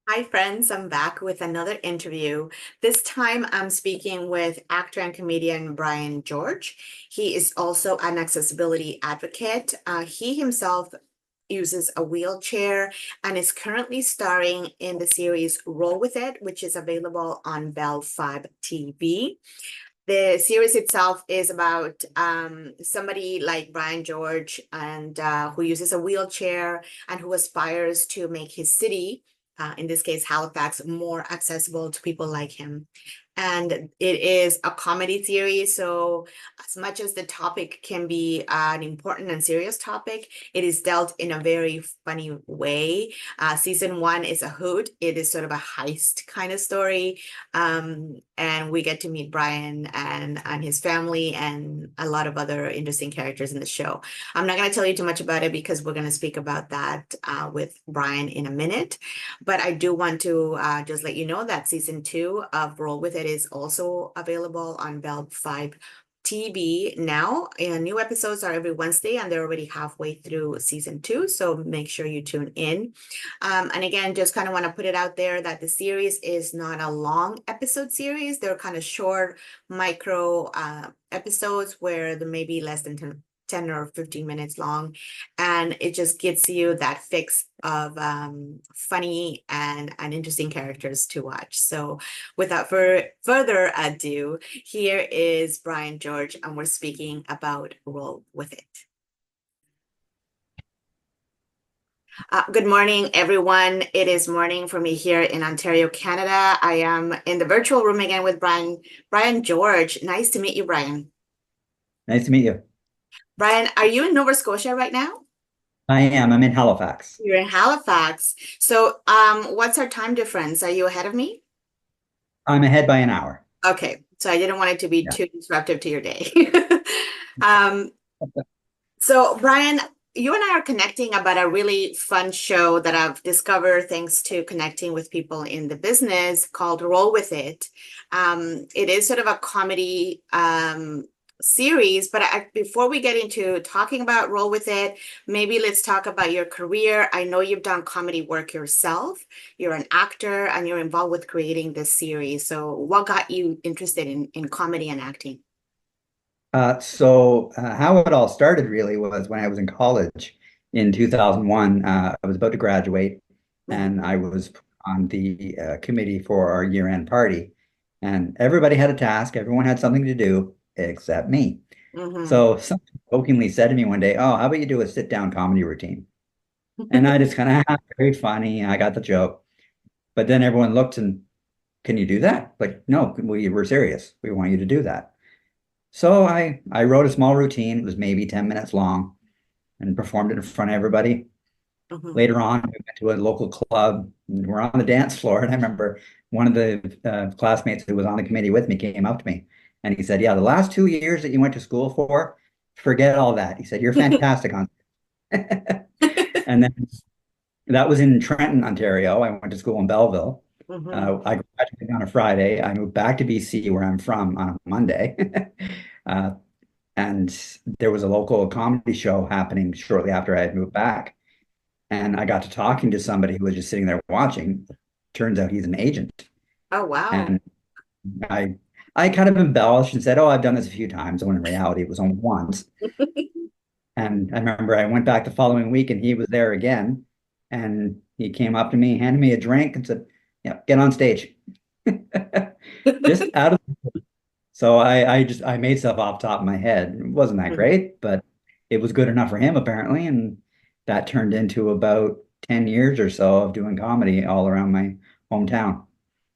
Hi, friends. I'm back with another interview. This time I'm speaking with actor and comedian Brian George. He is also an accessibility advocate. He himself uses a wheelchair and is currently starring in the series Roll With It, which is available on Bell 5 TV. The series itself is about somebody like Brian George and who uses a wheelchair and who aspires to make his city, in this case Halifax, more accessible to people like him. And it is a comedy series, so as much as the topic can be an important and serious topic, it is dealt in a very funny way. Season one is a hoot. It is sort of a heist kind of story. And we get to meet Brian and his family and a lot of other interesting characters in the show. I'm not going to tell you too much about it because we're going to speak about that with Brian in a minute. But I do want to just let you know that season two of Roll With It is also available on Bell 5 TV now. And new episodes are every Wednesday, and they're already halfway through season two. So make sure you tune in. And again, just kind of want to put it out there that the series is not a long episode series. They're kind of short, micro episodes where there may be less than 10 or 15 minutes long. And it just gives you that fix of funny and interesting characters to watch. So without further ado, here is Brian George, and we're speaking about Roll With It. Good morning, everyone. It is morning for me here in Ontario, Canada. I am in the virtual room again with Brian George. Nice to meet you, Brian. Nice to meet you. Brian, are you in Nova Scotia right now? I am. I'm in Halifax. You're in Halifax. So, what's our time difference? Are you ahead of me? I'm ahead by an hour. Okay, so I didn't want it to be Yeah. too disruptive to your day. Um, So, Brian, you and I are connecting about a really fun show that I've discovered thanks to connecting with people in the business called Roll With It. It is sort of a comedy series, but before we get into talking about Roll With It, maybe let's talk about your career. I know you've done comedy work yourself. You're an actor and you're involved with creating this series. So, what got you interested in comedy and acting? How it all started really was when I was in college in 2001. I was about to graduate Mhm. and I was on the committee for our year-end party. And everybody had a task, everyone had something to do except me. Mhm. So someone jokingly said to me one day, "Oh, how about you do a sit-down comedy routine?" And I just kind of, very funny. I got the joke. But then everyone looked and, "Can you do that?" Like, no, we're serious. We want you to do that. So I wrote a small routine. It was maybe 10 minutes long and performed it in front of everybody. Mhm. Later on, we went to a local club and we're on the dance floor. And I remember one of the classmates who was on the committee with me came up to me and he said, "Yeah, the last 2 years that you went to school for, forget all that." He said, "You're fantastic on." And then that was in Trenton, Ontario. I went to school in Belleville. Mhm. I graduated on a Friday. I moved back to BC, where I'm from, on a Monday. Uh, and there was a local comedy show happening shortly after I had moved back. And I got to talking to somebody who was just sitting there watching. Turns out he's an agent. Oh, wow. And I I kind of embellished and said, "Oh, I've done this a few times," when in reality it was only once. And I remember I went back the following week and he was there again. And he came up to me, handed me a drink and said, "Yeah, get on stage." Just out of So I made stuff off the top of my head. It wasn't that great, but it was good enough for him apparently, and that turned into about 10 years or so of doing comedy all around my hometown.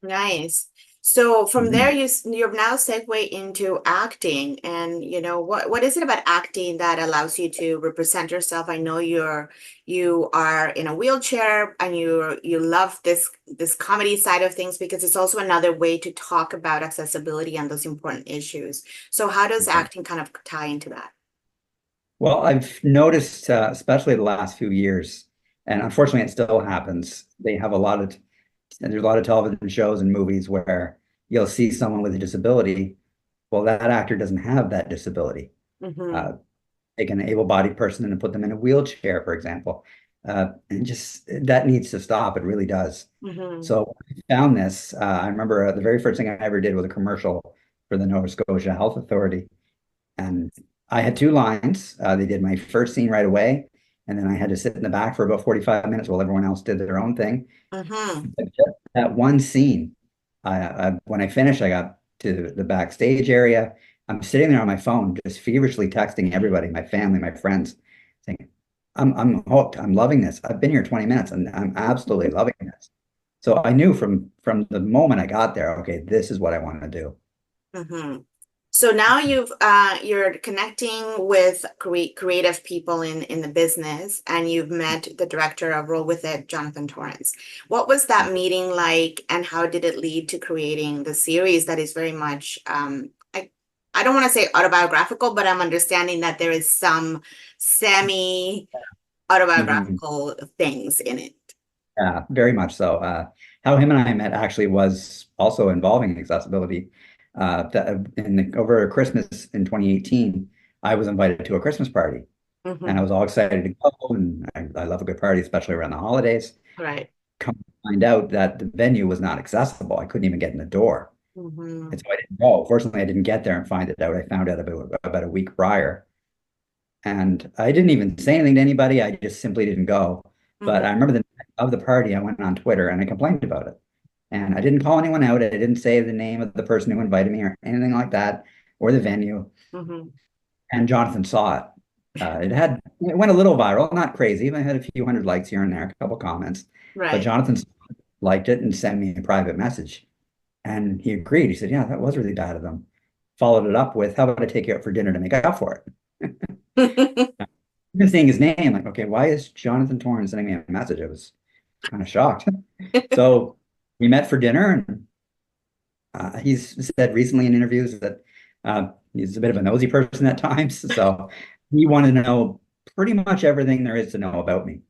Nice. So from there, Mhm. you've now segued into acting, and what is it about acting that allows you to represent yourself? I know you are in a wheelchair, and you love this comedy side of things because it's also another way to talk about accessibility and those important issues. So how does acting kind of tie into that? Well, I've noticed, especially the last few years, and unfortunately it still happens. There's a lot of television shows and movies where you'll see someone with a disability. Well, that actor doesn't have that disability. Mm-hmm. Uh, Take an able-bodied person and put them in a wheelchair, for example. And just that needs to stop. It really does. Mm-hmm. So when I found this. I remember the very first thing I ever did was a commercial for the Nova Scotia Health Authority. And I had two lines. They did my first scene right away. And then I had to sit in the back for about 45 minutes while everyone else did their own thing. Mm-hmm. But just that one scene, when I finished, I got to the backstage area. I'm sitting there on my phone, just feverishly texting everybody, my family, my friends, saying, I'm hooked. I'm loving this. I've been here 20 minutes and I'm absolutely loving this. So I knew from the moment I got there, okay, this is what I want to do. Mm-hmm. So now you're connecting with creative people in the business, and you've met the director of Roll With It, Jonathan Torrens. What was that meeting like, and how did it lead to creating the series that is very much I don't want to say autobiographical, but I'm understanding that there is some Mhm. semi-autobiographical things in it. Yeah, very much so. How him and I met actually was also involving accessibility. Over Christmas in 2018, I was invited to a Christmas party, and I Mm-hmm. was all excited to go. And I love a good party, especially around the holidays. Right. Come to find out that the venue was not accessible. I couldn't even get in the door. Mm-hmm. And so I didn't go. Fortunately, I didn't get there and find it out. I found out about a week prior. And I didn't even say anything to anybody. I just simply didn't go. But I Mm-hmm. remember the night of the party, I went on Twitter and I complained about it. And I didn't call anyone out. I didn't say the name of the person who invited me or anything like that, or the venue. Mm-hmm. And Jonathan saw it. It went a little viral, not crazy. It had a few hundred likes here and there, a couple comments. But Right. Jonathan liked it and sent me a private message. And he agreed. He said, "Yeah, that was really bad of them." Followed it up with, "How about I take you out for dinner to make up for it?" Even seeing his name, like, okay, why is Jonathan Torrens sending me a message? I was kind of shocked. So we met for dinner, and he's said recently in interviews that he's a bit of a nosy person at times. So he wanted to know pretty much everything there is to know about me,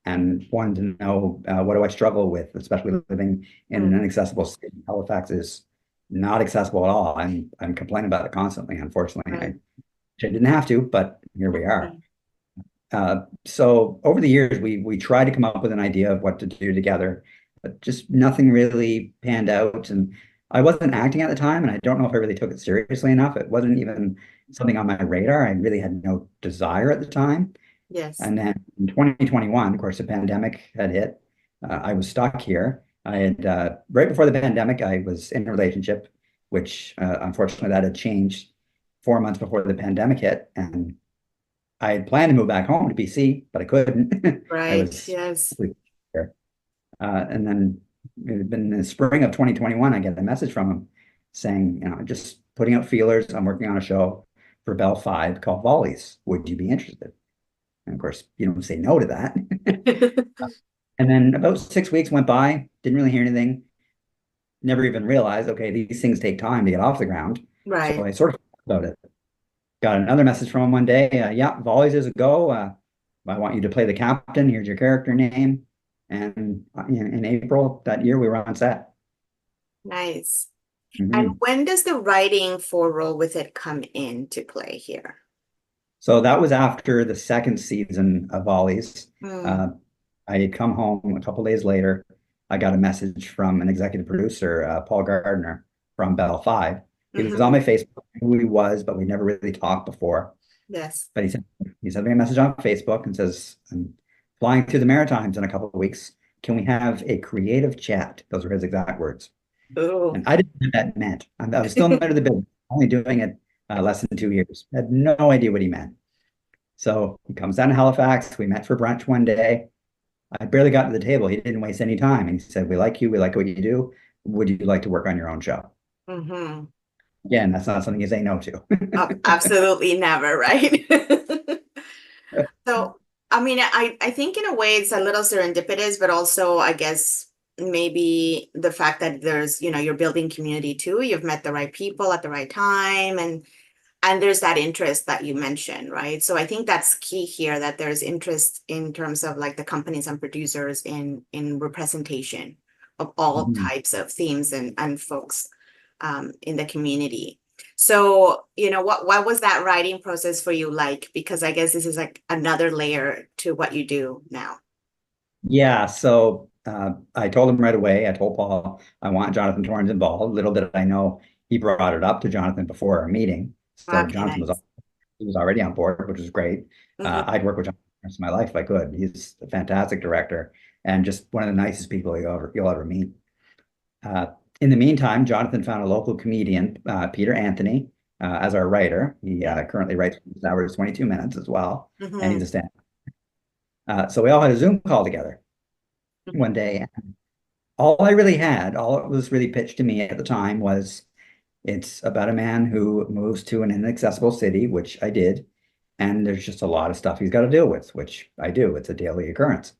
and wanted to know what do I struggle with, especially living in an Mm, inaccessible city. Halifax is not accessible at all. I'm complaining about it constantly. Unfortunately, right. I didn't have to, but here we are. Mhm. So over the years, we tried to come up with an idea of what to do together, but just nothing really panned out. And I wasn't acting at the time, and I don't know if I really took it seriously enough. It wasn't even something on my radar. I really had no desire at the time. Yes. And then in 2021, of course, the pandemic had hit. I was stuck here. I had right before the pandemic, I was in a relationship, which unfortunately that had changed 4 months before the pandemic hit, and I had planned to move back home to BC, but I couldn't. I Right. was Yes. here. And then it had been in the spring of 2021, I get a message from him saying, just putting out feelers. I'm working on a show for Bell 5 called Volleys. Would you be interested? And of course, you don't say no to that. And then about 6 weeks went by, didn't really hear anything, never even realized, okay, these things take time to get off the ground. So Right. I sort of thought about it. Got another message from him one day. Yeah, Volleys is a go. I want you to play the captain. Here's your character name. And in April that year, we were on set. Nice. And Mhm. when does the writing for Roll With It come into play here? So that was after the second season of Volleys. Mm, Uh, I had come home a couple days later. I got a message from an executive producer, Paul Gardner from Bell 5. He was on hmm. my Facebook, who he was, but we never really talked before. Yes. But he sent me a message on Facebook and says, "I'm flying to the Maritimes in a couple of weeks. Can we have a creative chat?" Those were his exact words. Ooh. And I didn't know what that meant. I was still new to the business, only doing it less than 2 years. I had no idea what he meant. So he comes down to Halifax. We met for brunch one day. I barely got to the table. He didn't waste any time. And he said, "We like you. We like what you do. Would you like to work on your own show?" Hmm. Again, that's not something you say no to. Absolutely never, right? So, I mean, I think in a way it's a little serendipitous, but also I guess maybe the fact that you're building community too. You've met the right people at the right time, and there's that interest that you mentioned, right? So I think that's key here, that there's interest in terms of like the companies and producers in representation of all Mhm. types of themes and folks in the community. So, what was that writing process for you like? Because I guess this is like another layer to what you do now. Yeah, so I told him right away. I told Paul I want Jonathan Torrens involved. Little did I know he brought it up to Jonathan before our meeting. So Okay, Jonathan nice. he was already on board, which was great. Hmm. I'd work with Jonathan the rest of my life if I could. He's a fantastic director and just one of the nicest people you'll ever meet. Uh, in the meantime, Jonathan found a local comedian, Peter Anthony, as our writer. He Yeah. currently writes hours 22 minutes as well, and he's Hmm. a stand. So we all had a Zoom call together one day. All it was really pitched to me at the time was it's about a man who moves to an inaccessible city, which I did, and there's just a lot of stuff he's got to deal with, which I do. It's a daily occurrence.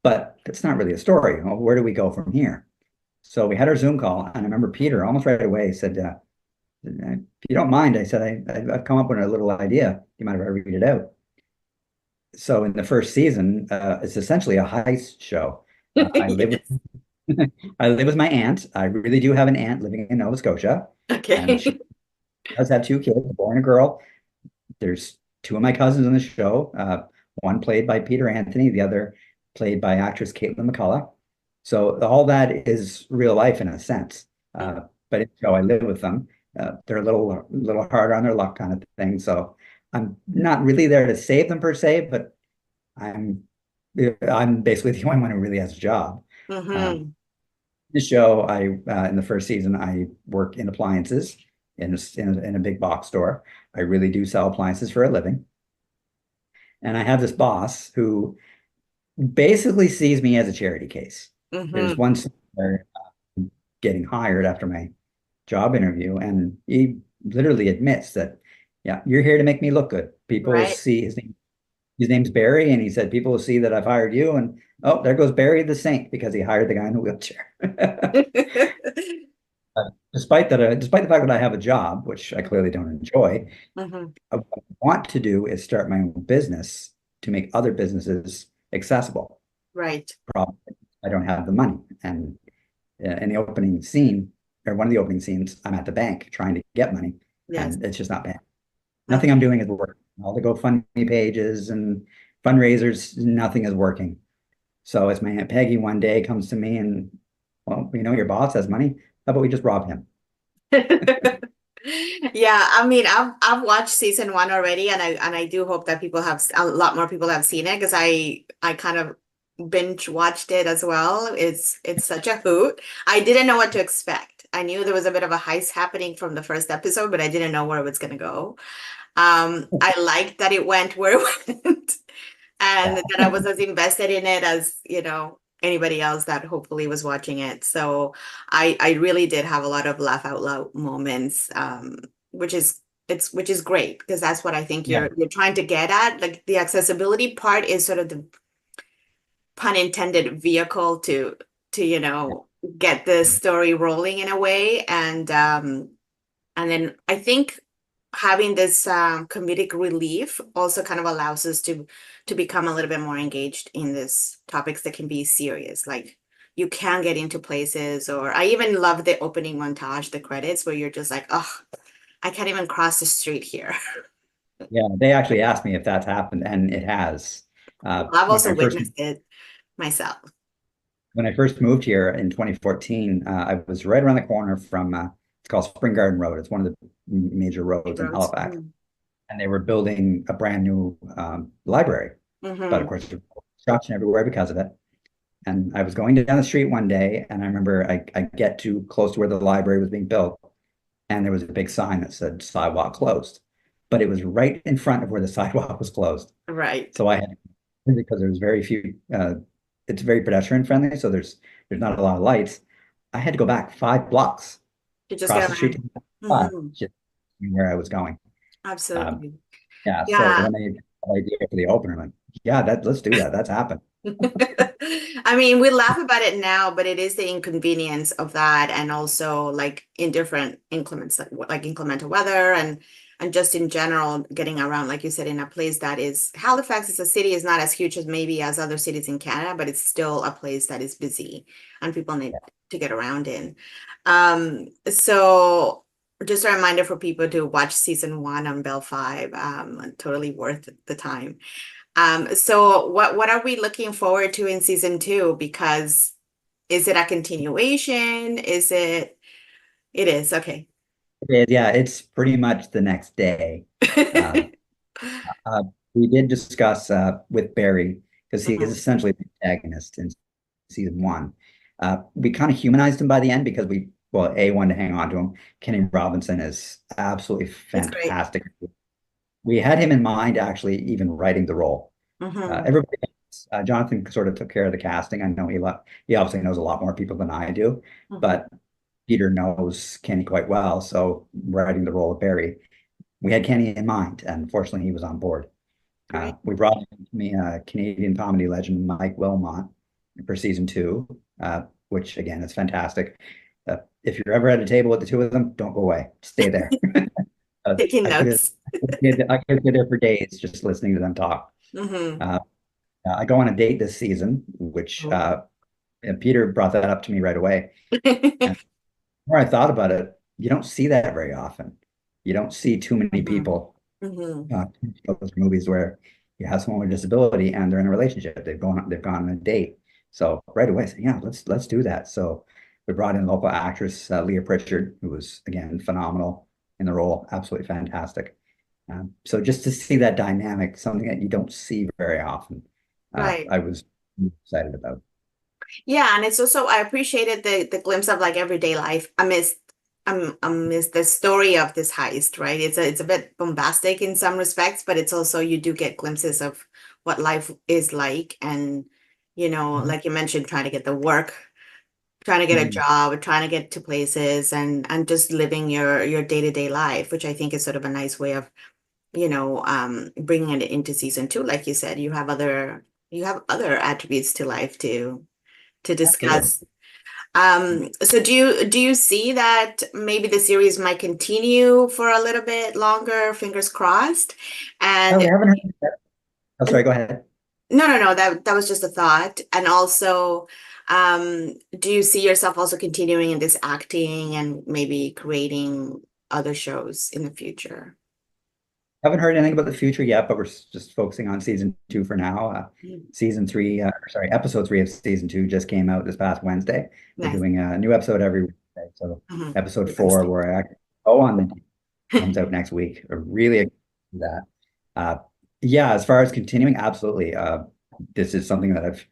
But it's not really a story. Well, where do we go from here? So we had our Zoom call, and I remember Peter almost right away said, "If you don't mind," I said, I've come up with a little idea. Do you mind if I read it out?" So in the first season, it's essentially a heist show. I live with Yes. I live with my aunt. I really do have an aunt living in Nova Scotia, and she Okay. does have two kids, a boy and a girl. There's two of my cousins in the show, one played by Peter Anthony, the other played by actress Caitlin McCullough. So all that is real life in a sense. Mm. But in the show, I live with them. They're a little harder on their luck kind of thing. So I'm not really there to save them per se, but I'm I'm basically the only one who really has a job. Uh, Hmm. the show, I in the first season, I work in appliances in a big box store. I really do sell appliances for a living. And I have this boss who basically sees me as a charity case. There's Hmm. one scene where I'm getting hired after my job interview, and he literally admits that, yeah, you're here to make me look good. People will Right. see his name's Barry, and he said people will see that I've hired you, and oh, there goes Barry the Saint because he hired the guy in the wheelchair. Despite the fact that I have a job, which I clearly don't enjoy, Hmm. what I want to do is start my own business to make other businesses accessible. Right. Problem, I don't have the money. And in the opening scene, or one of the opening scenes, I'm at the bank trying to get money, Yes. and it's just not bad. Nothing I'm Hmm. doing is working. All the GoFundMe pages and fundraisers, nothing is working. So as my Aunt Peggy one day comes to me and, well, your boss has money. How about we just rob him? Yeah, I mean, I've watched season one already, and I do hope that a lot more people have seen it because I kind of binge watched it as well. It's such a hoot. I didn't know what to expect. I knew there was a bit of a heist happening from the first episode, but I didn't know where it was gonna go. I liked that it went where it went, and Yeah. that I was as invested in it as, anybody else that hopefully was watching it. So I really did have a lot of laugh out loud moments, which is great because that's what I think Yeah. you're trying to get at. Like the accessibility part is sort of the pun intended vehicle to get the story rolling in a way, and then I think having this comedic relief also kind of allows us to become a little bit more engaged in these topics that can be serious. Like you can get into places, or I even love the opening montage, the credits, where you're just like, oh, I can't even cross the street here. Yeah. They actually asked me if that's happened, and it has. I've When also witnessed it myself. when I first moved here in 2014, I was right around the corner from it's called Spring Garden Road. It's one of the major Big roads in roads. Halifax, and they were building a brand new library. But of Mm-hmm. course, there's construction everywhere because of it. And I was going down the street one day, and I remember I get too close to where the library was being built, and there was a big sign that said sidewalk closed. But it was right in front of where the sidewalk was closed. Right. So I had, because there's very few, it's very pedestrian friendly, so there's not a lot of lights. I had to go back 5 blocks You just across get the street around. to the spot, Hmm. just where I was going. Um, Absolutely. yeah, so Yeah. when they had the idea for the opener, I'm like, yeah, let's do that. That's happened. I mean, we laugh about it now, but it is the inconvenience of that, and also like in different inclements, like inclement weather, and just in general getting around, like you said, in a place that is Halifax is a city is not as huge as maybe as other cities in Canada, but it's still a place that is busy and people need to get around in. So just a reminder for people to watch season 1 on Bell 5. Totally worth the time. So what are we looking forward to in season 2? Because is it a continuation? It is, okay. Yeah, it's pretty much the next day. Uh, uh, we did discuss with Barry, because he is Mhm. essentially the protagonist in season one. We kind of humanized him by the end because well, A, wanted to hang on to him. Kenny Robinson is absolutely He's great. fantastic. We had him in mind, actually, even writing the role. Hmm. Everybody, Jonathan sort of took care of the casting. I know he obviously knows a lot more people than I do, Hmm. but Peter knows Kenny quite well. So writing the role of Barry, we had Kenny in mind, and fortunately, he was on board. Great. We brought me Canadian comedy legend Mike Wilmot for season two, which again is fantastic. If you're ever at a table with the two of them, don't go away. Stay there. Taking notes. I could sit there for days just listening to them talk. Hmm. Uh, I go on a date this season, which and Peter brought that up to me right away. And the more I thought about it, you don't see that very often. You don't see too many Hmm. people Hmm. shows or movies where you have someone with a disability and they're in a relationship. They've gone on a date. So right away, I said, yeah, let's do that. So we brought in local actress Leah Pritchard, who was again phenomenal in the role, absolutely fantastic. So just to see that dynamic, something that you don't see very often, Right. I was excited about. Yeah, and it's also I appreciated the glimpse of like everyday life amidst the story of this heist, right? It's a bit bombastic in some respects, but it's also you do get glimpses of what life is like, and Mhm. like you mentioned, trying to get the work, trying to get a Mhm. job, trying to get to places, and just living your day-to-day life, which I think is sort of a nice way of bringing it into season 2. Like you said, you have other attributes to life to Absolutely. discuss. So do you see that maybe the series might continue for a little bit longer, fingers crossed? We And haven't heard that. Oh, sorry, and go ahead. no, that was just a thought. And also, do you see yourself also continuing in this acting and maybe creating other shows in the future? Haven't heard anything about the future yet, but we're just focusing on season two for now. Mm. Season three, sorry, episode three of season two just came out this past Wednesday. We're Nice. doing a new episode every Wednesday. So Mhm. episode four, Wednesday. where I actually go on the comes out next week. I'm really excited for that. Uh, yeah, as far as continuing, absolutely. This is something that I've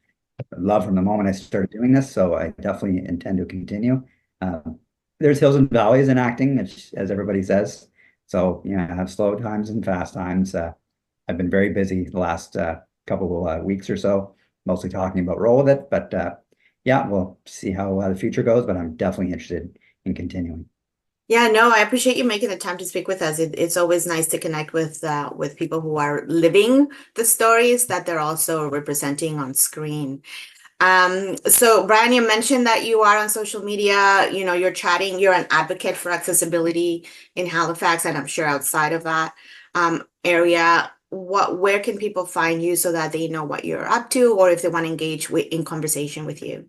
loved from the moment I started doing this, so I definitely intend to continue. Um, there's hills and valleys in acting, as everybody says. So, I have slow times and fast times. I've been very busy the last couple weeks or so, mostly talking about roll with it. But yeah, we'll see how the future goes. But I'm definitely interested in continuing. Yeah, no, I appreciate you making the time to speak with us. It's always nice to connect with people who are living the stories that they're also representing on screen. So Brian, you mentioned that you are on social media, you're chatting, you're an advocate for accessibility in Halifax, and I'm sure outside of that area. Where can people find you so that they know what you're up to, or if they want to engage in conversation with you?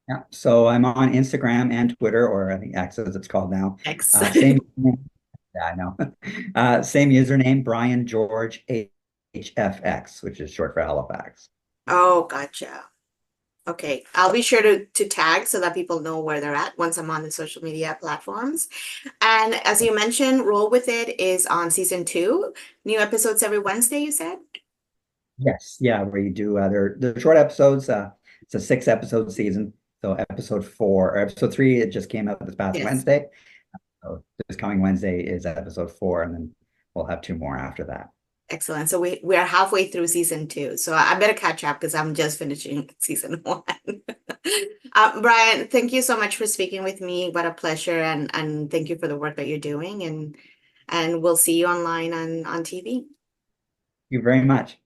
Yeah. So I'm on Instagram and Twitter, or I think X as it's called now. X. Same. Yeah, I know. Same username, Brian George HFX, which is short for Halifax. Oh, gotcha. Okay, I'll be sure to tag so that people know where they're at once I'm on the social media platforms. And as you mentioned, Roll With It is on season 2. New episodes every Wednesday, you said? Yes, yeah, where you do they're short episodes. It's a 6 episode season. So episode four or episode three, it just came out this past Yes. Wednesday. So this coming Wednesday is episode four, and then we'll have two more after that. Excellent. So we are halfway through season 2. So I better catch up because I'm just finishing season 1. Brian, thank you so much for speaking with me. What a pleasure, and thank you for the work that you're doing, and we'll see you online on TV. Thank you very much.